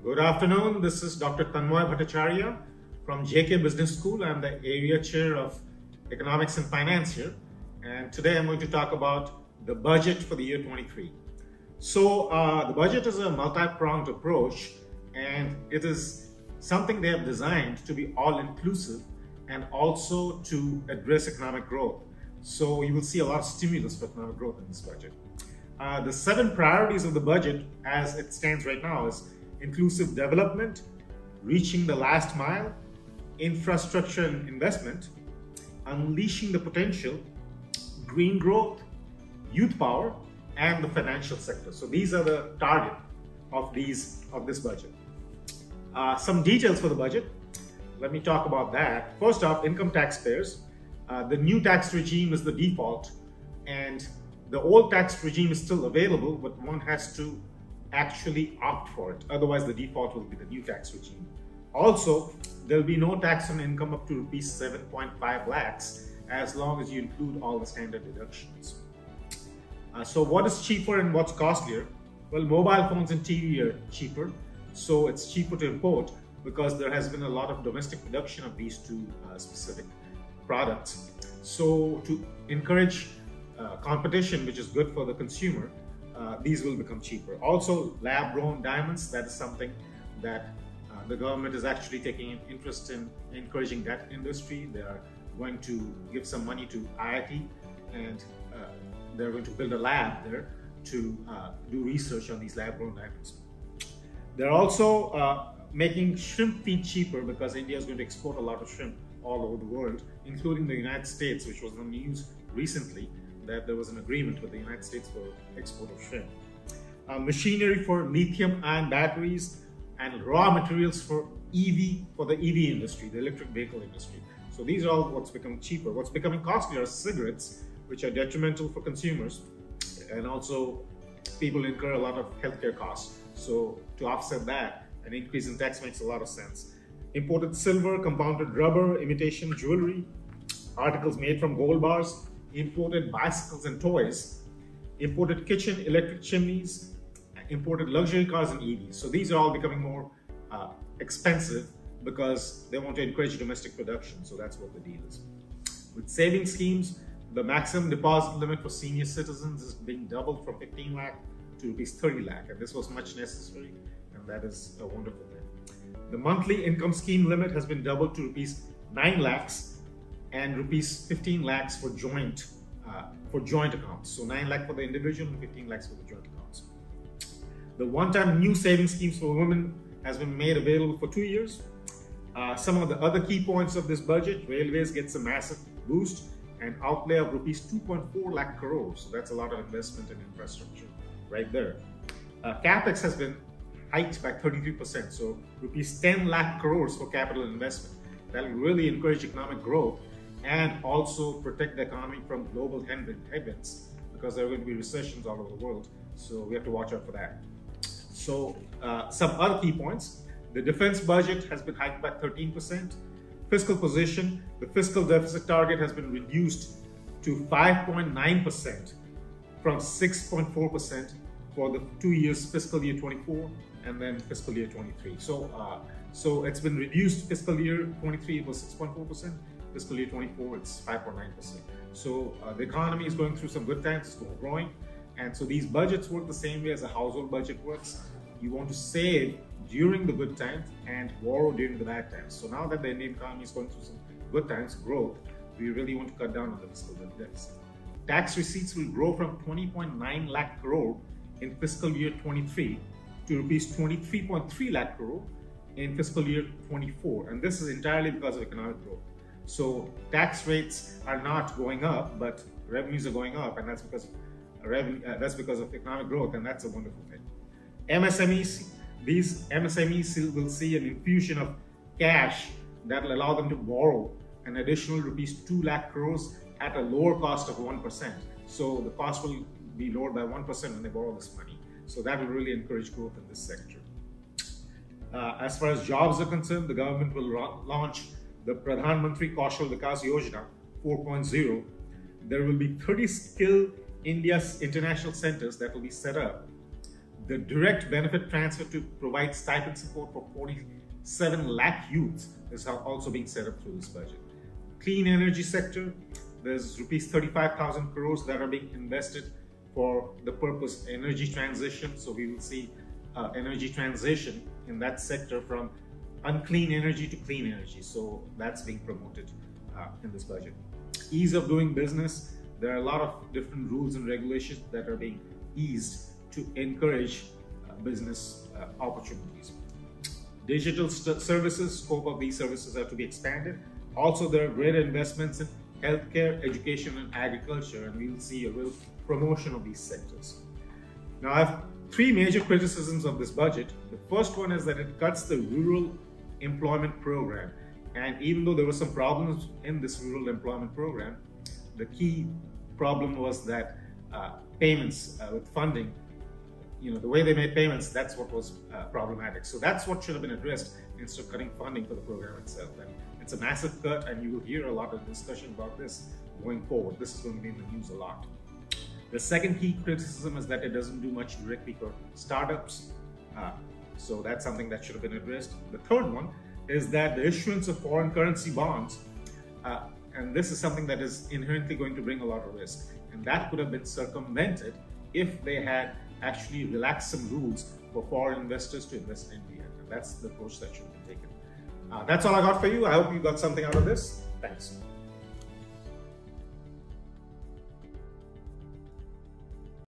Good afternoon. This is Dr. Bhattacharya from JK Business School. I'm the area chair of economics and finance here. And today I'm going to talk about the budget for the year 23. So the budget is a multi-pronged approach, and it is something they have designed to be all-inclusive and also to address economic growth. So you will see a lot of stimulus for economic growth in this budget. The 7 priorities of the budget as it stands right now is inclusive development, reaching the last mile, infrastructure and investment, unleashing the potential, green growth, youth power, and the financial sector. So these are the target of this budget. Some details for the budget. Let me talk about that. First off, income taxpayers. The new tax regime is the default, and the old tax regime is still available, but one has to actually opt for it. Otherwise, the default will be the new tax regime. Also, there will be no tax on income up to rupees 7.5 lakhs as long as you include all the standard deductions. So what is cheaper and what's costlier? Well, mobile phones and TV are cheaper. So it's cheaper to import because there has been a lot of domestic production of these two specific products. So to encourage competition, which is good for the consumer, these will become cheaper. Also, lab-grown diamonds, that is something that the government is actually taking an interest in encouraging that industry. They are going to give some money to IIT, and they're going to build a lab there to do research on these lab-grown diamonds. They're also making shrimp feed cheaper because India is going to export a lot of shrimp all over the world, including the United States, which was in the news recently that there was an agreement with the United States for export of shrimp. Machinery for lithium-ion batteries and raw materials for the EV industry, the electric vehicle industry. So these are all what's becoming cheaper. What's becoming costlier are cigarettes, which are detrimental for consumers, and also people incur a lot of healthcare costs. So to offset that, an increase in tax makes a lot of sense. Imported silver, compounded rubber, imitation jewelry, articles made from gold bars, imported bicycles and toys, imported kitchen electric chimneys, imported luxury cars and EVs. So these are all becoming more expensive because they want to encourage domestic production. So that's what the deal is. With saving schemes, the maximum deposit limit for senior citizens is being doubled from 15 lakh to rupees 30 lakh. And this was much necessary, and that is a wonderful thing. The monthly income scheme limit has been doubled to rupees 9 lakhs and rupees 15 lakhs for joint accounts. So 9 lakh for the individual and 15 lakhs for the joint accounts. The one-time new saving schemes for women has been made available for 2 years. Some of the other key points of this budget: railways gets a massive boost, and outlay of rupees 2.4 lakh crores. So that's a lot of investment in infrastructure right there. Capex has been hiked by 33%. So rupees 10 lakh crores for capital investment. That will really encourage economic growth and also protect the economy from global headwinds, because there are going to be recessions all over the world. So we have to watch out for that. So some other key points: the defense budget has been hiked by 13%. Fiscal position, the fiscal deficit target has been reduced to 5.9% from 6.4% for the 2 years, fiscal year 24 and then fiscal year 23. So it's been reduced. Fiscal year 23 it was 6.4%. Fiscal year 24 it's 5.9%. So the economy is going through some good times. It's growing, and so these budgets work the same way as a household budget works. You want to save during the good times and borrow during the bad times. So now that the Indian economy is going through some good times, growth, we really want to cut down on the fiscal deficit. Tax receipts will grow from 20.9 lakh crore in fiscal year 23 to rupees 23.3 lakh crore in fiscal year 24, and this is entirely because of economic growth. So tax rates are not going up, but revenues are going up, and that's because of economic growth, and that's a wonderful thing. MSMEs, these MSMEs will see an infusion of cash that will allow them to borrow an additional rupees 2 lakh crores at a lower cost of 1%. So the cost will be lowered by 1% when they borrow this money. So that will really encourage growth in this sector. As far as jobs are concerned, the government will launch the Pradhan Mantri Kaushal Vikas Yojana 4.0. There will be 30 Skill India's international centers that will be set up. The direct benefit transfer to provide stipend support for 47 lakh youths is also being set up through this budget. Clean energy sector, there's rupees 35,000 crores that are being invested for the purpose energy transition. So we will see energy transition in that sector from unclean energy to clean energy. So that's being promoted in this budget. Ease of doing business. There are a lot of different rules and regulations that are being eased to encourage business opportunities. Digital services, scope of these services are to be expanded. Also, there are greater investments in healthcare, education, and agriculture, and we will see a real promotion of these sectors. Now, I have three major criticisms of this budget. The first one is that it cuts the rural employment program. And even though there were some problems in this rural employment program, the key problem was that payments with funding, the way they made payments, that's what was problematic. So that's what should have been addressed instead of cutting funding for the program itself. And it's a massive cut, and you will hear a lot of discussion about this going forward. This is going to be in the news a lot. The second key criticism is that it doesn't do much directly for startups. So that's something that should have been addressed. The third one is that the issuance of foreign currency bonds, and this is something that is inherently going to bring a lot of risk. And that could have been circumvented if they had actually relaxed some rules for foreign investors to invest in India. And that's the approach that should be taken. That's all I got for you. I hope you got something out of this. Thanks.